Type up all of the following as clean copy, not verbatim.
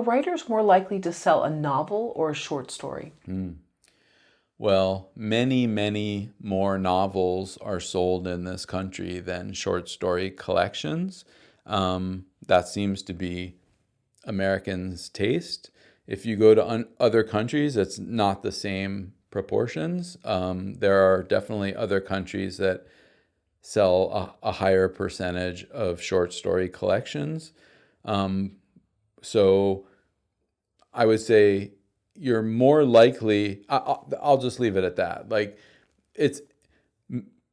writers more likely to sell a novel or a short story? Well, many, many more novels are sold in this country than short story collections. That seems to be Americans' taste. If you go to other countries, it's not the same proportions. There are definitely other countries that sell a higher percentage of short story collections. So I would say you're more likely, I'll just leave it at that. Like, it's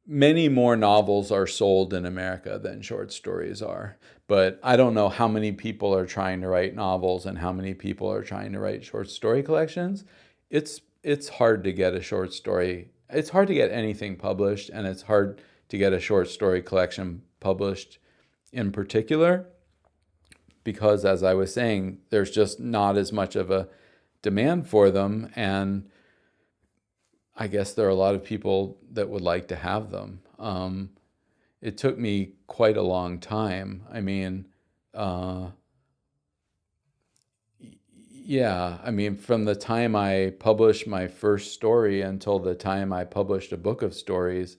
many more novels are sold in America than short stories are. But I don't know how many people are trying to write novels and how many people are trying to write short story collections. It's hard to get a short story. It's hard to get anything published, and it's hard to get a short story collection published in particular, because, as I was saying, there's just not as much of a demand for them, and I guess there are a lot of people that would like to have them. It took me quite a long time. I mean, from the time I published my first story until the time I published a book of stories,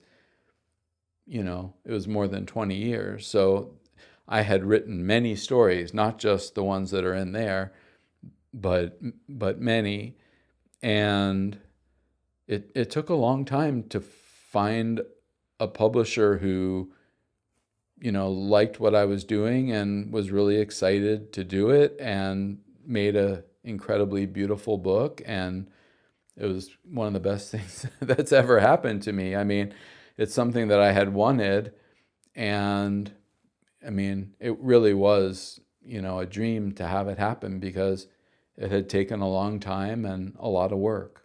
it was more than 20 years. So I had written many stories, not just the ones that are in there, but many. And it took a long time to find a publisher who, liked what I was doing and was really excited to do it and made a incredibly beautiful book. And it was one of the best things that's ever happened to me. I mean, it's something that I had wanted, and it really was, a dream to have it happen, because it had taken a long time and a lot of work.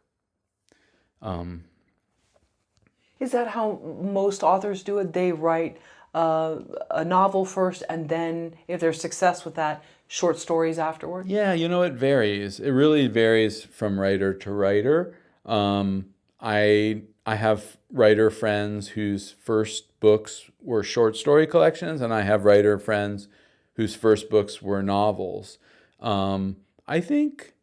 Is that how most authors do it? They write a novel first, and then, if there's success with that, short stories afterward? Yeah, it varies. It really varies from writer to writer. I have writer friends whose first books were short story collections, and I have writer friends whose first books were novels. I think,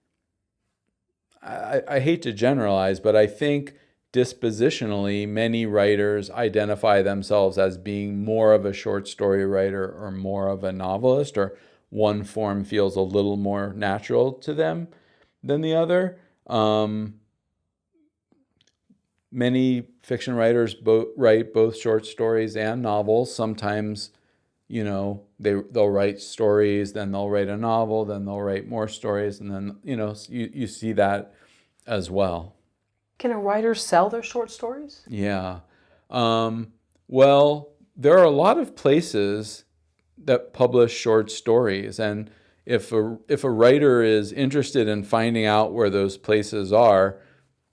I hate to generalize, but I think dispositionally, many writers identify themselves as being more of a short story writer or more of a novelist, or one form feels a little more natural to them than the other. Many fiction writers write both short stories and novels. Sometimes, they'll write stories, then they'll write a novel, then they'll write more stories, and then, you see that as well. Can a writer sell their short stories? Yeah. Well, there are a lot of places that publish short stories, and if a writer is interested in finding out where those places are,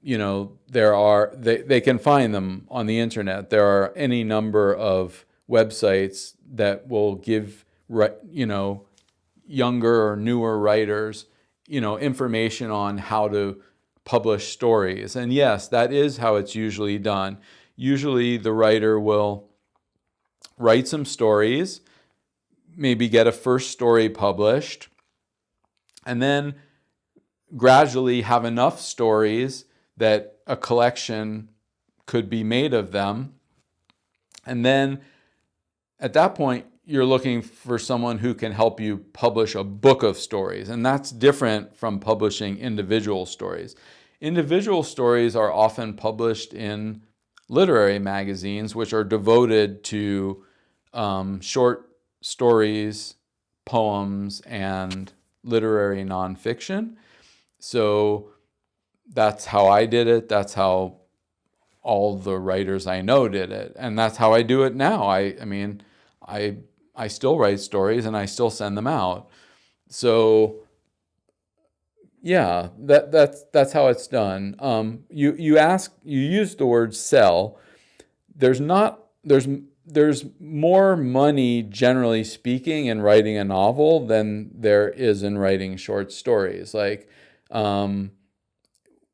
they can find them on the internet. There are any number of websites that will give younger or newer writers information on how to publish stories. And yes, that is how it's usually done. Usually the writer will write some stories, maybe get a first story published, and then gradually have enough stories that a collection could be made of them. And then at that point, you're looking for someone who can help you publish a book of stories. And that's different from publishing individual stories. Individual stories are often published in literary magazines, which are devoted to short stories, poems, and literary nonfiction. So that's how I did it. That's how all the writers I know did it. And that's how I do it now. I still write stories and I still send them out. So yeah, that's how it's done. You used the word sell. There's more money, generally speaking, in writing a novel than there is in writing short stories. Like,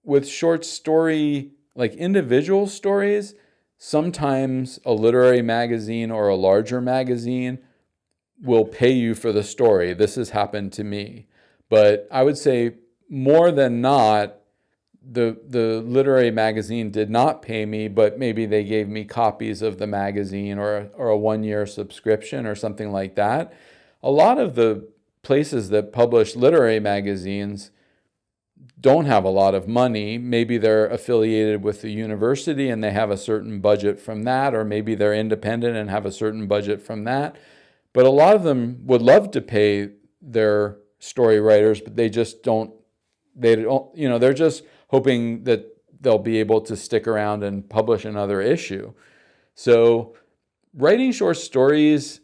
with short story, like individual stories, sometimes a literary magazine or a larger magazine will pay you for the story. This has happened to me. But I would say more than not, the literary magazine did not pay me, but maybe they gave me copies of the magazine or a 1-year subscription or something like that. A lot of the places that publish literary magazines don't have a lot of money. Maybe they're affiliated with the university and they have a certain budget from that, or maybe they're independent and have a certain budget from that. But a lot of them would love to pay their story writers, but they just don't, they're just hoping that they'll be able to stick around and publish another issue. So writing short stories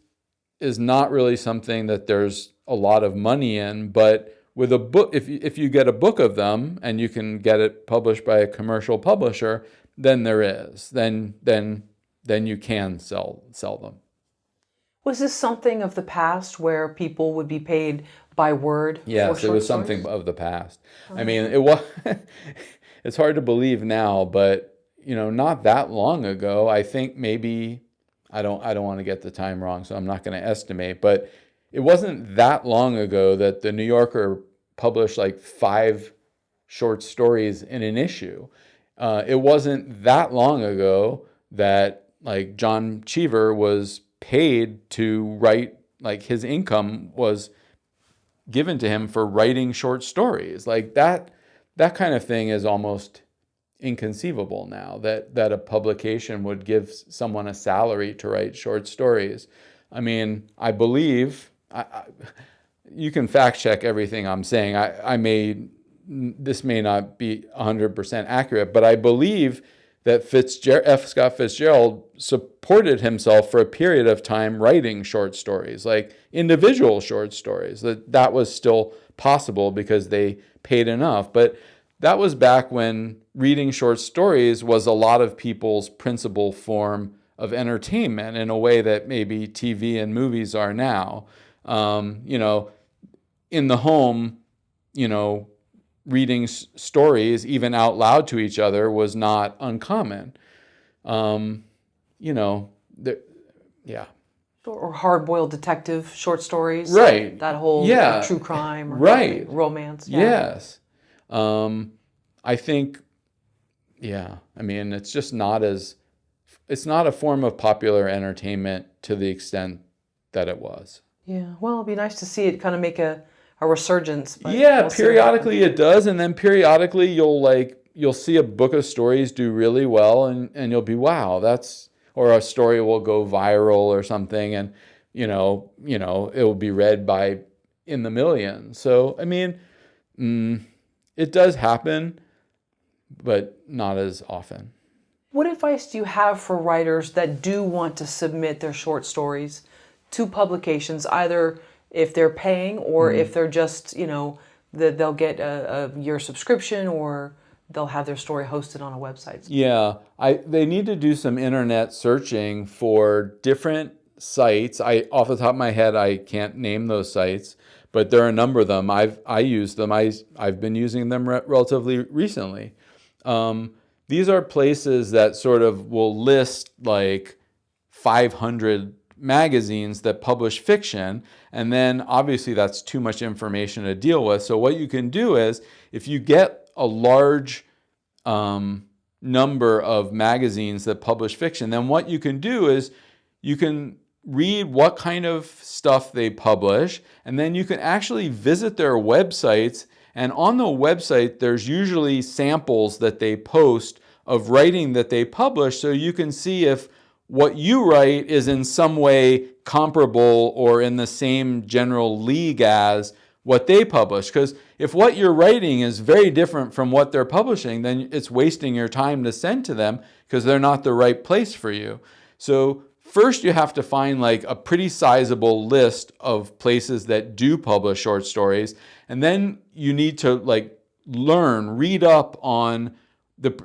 is not really something that there's a lot of money in, but with a book, if you get a book of them and you can get it published by a commercial publisher, then there is. Then you can sell them. Was this something of the past where people would be paid by word? Yes, it was something of the past. I mean, it was. It's hard to believe now, but not that long ago. I think maybe I don't want to get the time wrong, so I'm not going to estimate. But it wasn't that long ago that the New Yorker published like 5 short stories in an issue. It wasn't that long ago that like John Cheever was paid to write, like his income was given to him for writing short stories. Like that kind of thing is almost inconceivable now, that a publication would give someone a salary to write short stories. I mean, I believe, you can fact check everything I'm saying. This may not be 100% accurate, but I believe that F. Scott Fitzgerald supported himself for a period of time writing short stories, like individual short stories. That was still possible because they paid enough. But that was back when reading short stories was a lot of people's principal form of entertainment in a way that maybe TV and movies are now. In the home, reading stories, even out loud to each other, was not uncommon. Yeah. Or hard-boiled detective short stories. Right. That whole true crime. Or right. Romance. Yeah. Yes. I think, I mean, it's just it's not a form of popular entertainment to the extent that it was. Yeah. Well, it'd be nice to see it kind of make a resurgence. But periodically it does, and then periodically you'll see a book of stories do really well, and you'll be, wow, or a story will go viral or something, and it will be read by in the millions. So I mean, it does happen, but not as often. What advice do you have for writers that do want to submit their short stories to publications, either if they're paying or if they're just, they'll get a year subscription or they'll have their story hosted on a website? Yeah, they need to do some internet searching for different sites. Off the top of my head, I can't name those sites, but there are a number of them. I use them. I've been using them relatively recently. These are places that sort of will list like 500 magazines that publish fiction, and then obviously that's too much information to deal with. So what you can do is, if you get a large number of magazines that publish fiction, then what you can do is you can read what kind of stuff they publish, and then you can actually visit their websites, and on the website there's usually samples that they post of writing that they publish, so you can see if what you write is in some way comparable or in the same general league as what they publish. Because if what you're writing is very different from what they're publishing, then it's wasting your time to send to them because they're not the right place for you. So first you have to find like a pretty sizable list of places that do publish short stories. And then you need to read up on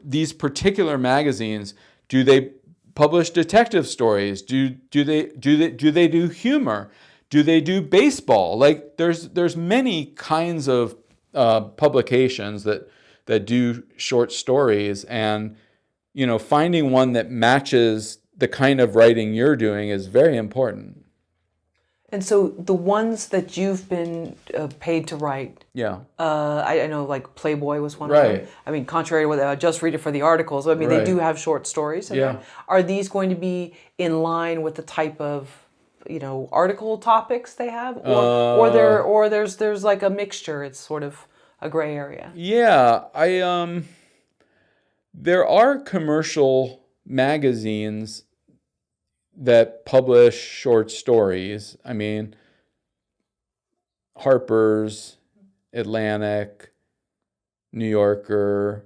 these particular magazines. Do they publish detective stories? Do they do humor? Do they do baseball? Like there's many kinds of publications that do short stories, and finding one that matches the kind of writing you're doing is very important. And so the ones that you've been paid to write, Yeah. I know like Playboy was one of Right. them. I mean, contrary to what I just read it for the articles, I mean, they Right. do have short stories in Yeah. there. Are these going to be in line with the type of, article topics they have? Or there's like a mixture, it's sort of a gray area? Yeah, there are commercial magazines that publish short stories. I mean, Harper's, Atlantic, New Yorker,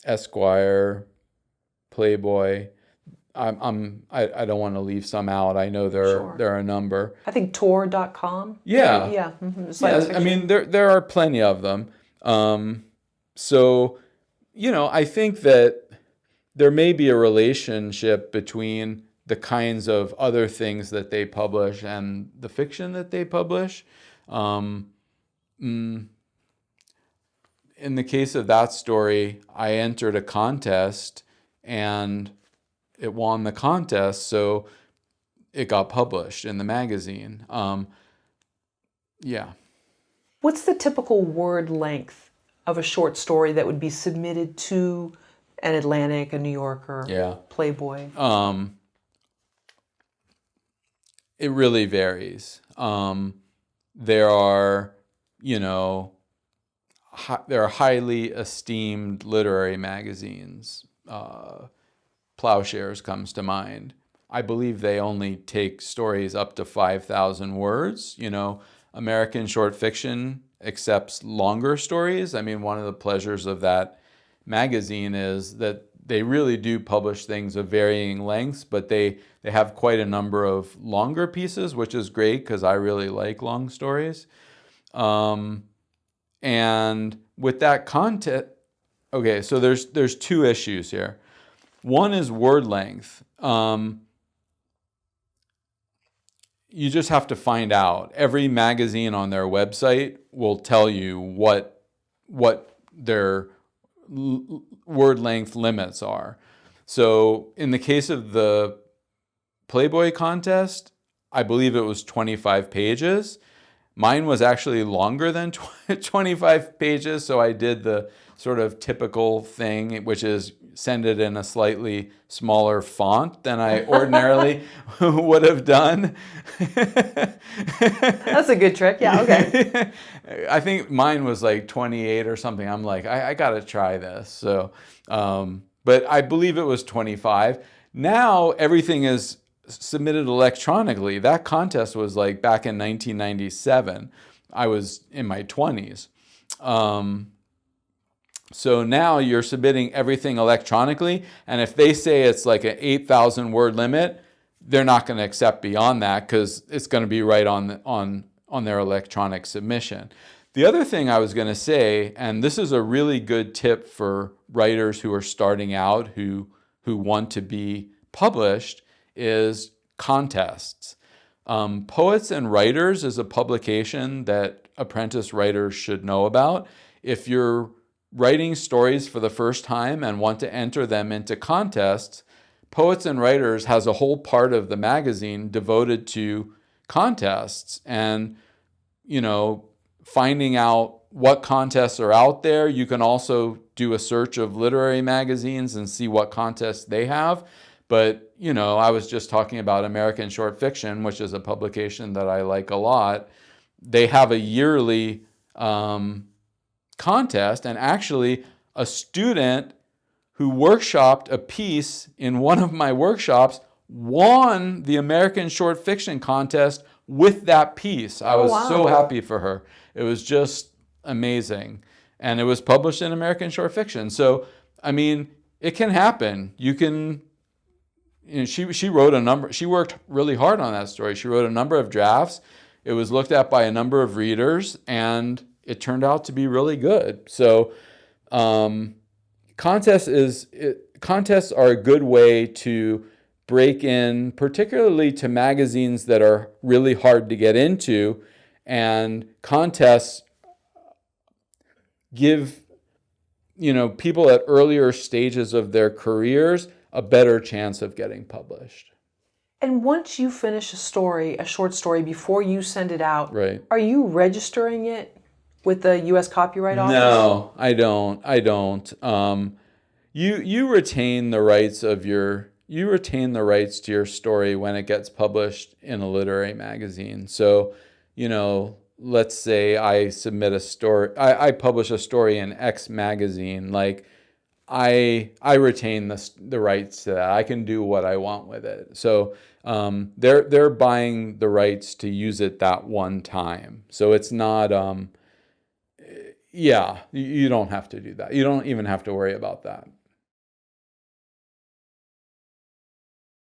Esquire, Playboy. I don't want to leave some out. I know there are a number. I think Tor.com. Yeah. Yeah. Yeah, I mean, there are plenty of them. So, I think that there may be a relationship between the kinds of other things that they publish and the fiction that they publish. In the case of that story, I entered a contest and it won the contest, so it got published in the magazine. Yeah. What's the typical word length of a short story that would be submitted to an Atlantic, a New Yorker, Playboy? It really varies. There are, there are highly esteemed literary magazines. Plowshares comes to mind. I believe they only take stories up to 5,000 words. American short fiction accepts longer stories. I mean, one of the pleasures of that magazine is that they really do publish things of varying lengths, but they have quite a number of longer pieces, which is great because I really like long stories. And with that content, okay, so there's two issues here. One is word length. You just have to find out. Every magazine on their website will tell you what their word length limits are. So in the case of the Playboy contest, I believe it was 25 pages. Mine was actually longer than 25 pages, so I did the sort of typical thing, which is send it in a slightly smaller font than I ordinarily would have done. That's a good trick. Yeah, okay. I think mine was like 28 or something. I'm like, I got to try this. So, but I believe it was 25. Now everything is submitted electronically. That contest was like back in 1997. I was in my 20s. So now you're submitting everything electronically, and if they say it's like an 8,000 word limit, they're not going to accept beyond that because it's going to be right on their electronic submission. The other thing I was going to say, and this is a really good tip for writers who are starting out who want to be published, is contests. Poets and Writers is a publication that apprentice writers should know about. If you're writing stories for the first time and want to enter them into contests, Poets and Writers has a whole part of the magazine devoted to contests and, finding out what contests are out there. You can also do a search of literary magazines and see what contests they have. But, I was just talking about American Short Fiction, which is a publication that I like a lot. They have a yearly contest, and actually a student who workshopped a piece in one of my workshops won the American Short Fiction contest with that piece. I was so happy for her. It was just amazing. And it was published in American Short Fiction. So, I mean, it can happen. You can, she wrote a number, she worked really hard on that story. She wrote a number of drafts. It was looked at by a number of readers, and it turned out to be really good. So contests are a good way to break in, particularly to magazines that are really hard to get into. And contests give people at earlier stages of their careers a better chance of getting published. And once you finish a story, a short story, before you send it out, Right. are you registering it with the U.S. Copyright Office? No, I don't. I don't. You retain the rights of you retain the rights to your story when it gets published in a literary magazine. So, let's say I submit a story, I publish a story in X magazine, like I retain the rights to that. I can do what I want with it. So they're buying the rights to use it that one time. So it's not. Yeah, you don't have to do that. You don't even have to worry about that.